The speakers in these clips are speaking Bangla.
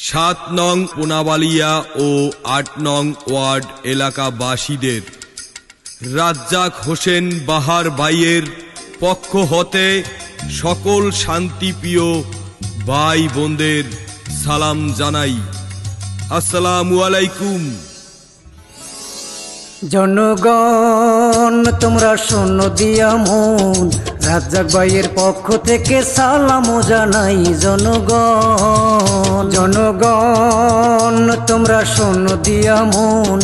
7 নং পুনাবালিয়া ও 8 নং ওয়ার্ড এলাকাবাসীদের রাজ্জাক হোসেন বাহার ভাইয়ের পক্ষ হতে সকল শান্তিপ্রিয় ভাই বোনদের সালাম জানাই। আসসালামু আলাইকুম। জনগণ তোমরা শোনো দিয়া মন, রাজ্জাক ভাইয়ের পক্ষ থেকে সালাম জানাই। জনগণ তোমরা শোনো দিয়া মন,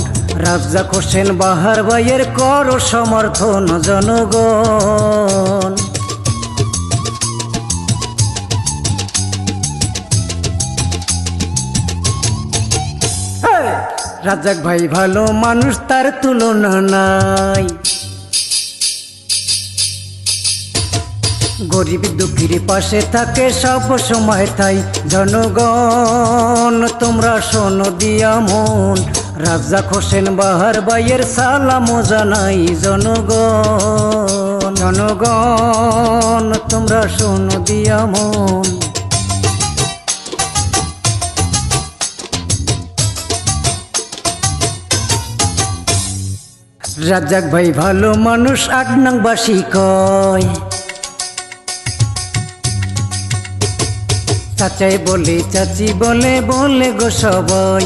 রাজ্জাক হোসেন বাহার ভাইয়ের করো সমর্থন। জনগণ রাজ্জাক ভাই ভালো মানুষ, তার তুলনা নাই। গরিব দুঃখীর পাশে থাকে সব সময় তাই। জনগণ তোমরা শোনো দিয়া মন, রাজ্জাক হোসেন বাহার ভাইয়ের সালাম জানাই। জনগণ তোমরা শোনো দিয়া মন। রাজ্জাক ভাই ভালো মানুষ, 8 নং বাসী কয়। চাচাই বলে চাচি বলে বলে গো সবাই,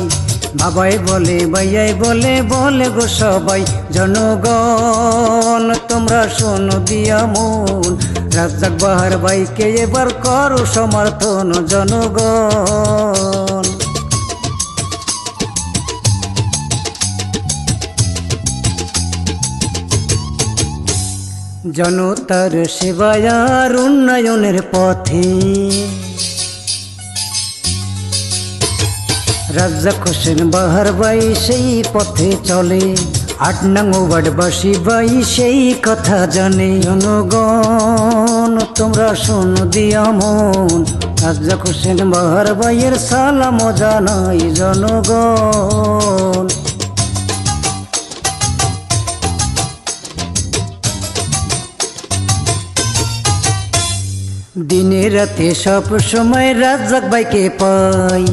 বাবাই বলে ভাইয়াই বলে বলে গো সবাই। জনগণ তোমরা শোনো দিয়া মন, রাজ্জাক বাহার ভাইকে এবার করো সমর্থন। জনগণ জনতার সেবায় আর উন্নয়নের পথে রাজ্জাক হোসেন বাহার ভাই সেই পথে চলে। 8 নং ওয়ার্ডবাসী ভাই সেই কথা জানে। জনগণ তোমরা শোনো দিয়া মন, রাজ্জাক হোসেন বাহার ভাইয়ের সালাম জানাই। জনগণ দিনে রাতে সব সময় রাজ্জাক ভাইকে পাই।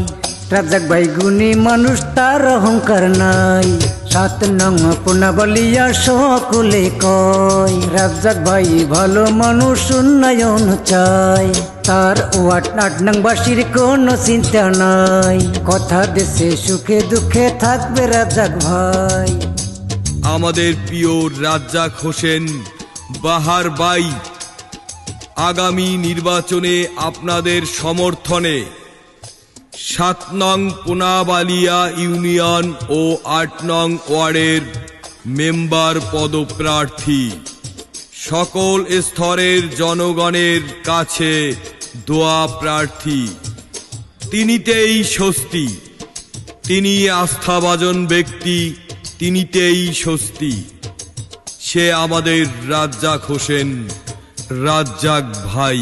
রাজ্জাক ভাই গুণী মানুষ, তার অহংকার নাই। 7 নং পুনাবালিয়া সকলে কয়, রাজ্জাক ভাই ভালো মানুষ, উন্নয়ন চায়। তার ওয়ার্ড 8 নং বাসীর কোনো চিন্তা নাই। কথা দেশে সুখে দুঃখে থাকবে রাজ্জাক ভাই। আমাদের প্রিয় রাজ্জাক হোসেন বাহার ভাই আগামী নির্বাচনে আপনাদের সমর্থনে 7 নং পুনাবালিয়া ইউনিয়ন ও 8 নং ওয়ার্ডের মেম্বার পদপ্রার্থী সকল স্তরের জনগণের কাছে দোয়া প্রার্থী। তিনিতেই স্বস্তি, তিনি আস্থাভাজন ব্যক্তি, তিনিতেই স্বস্তি। সে আমাদের রাজ্জাক হোসেন, রাজ্জাক ভাই।